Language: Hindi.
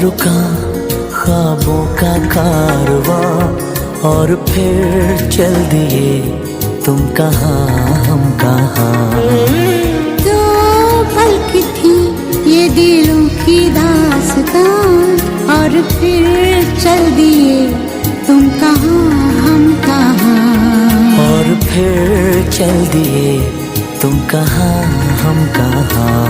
रुका ख्वाबों का कारवां, और फिर चल दिए तुम कहाँ हम कहाँ। दो पल की थी ये दिलों की दास्तां, और फिर चल दिए तुम कहाँ हम कहाँ। और फिर चल दिए तुम कहाँ हम कहाँ।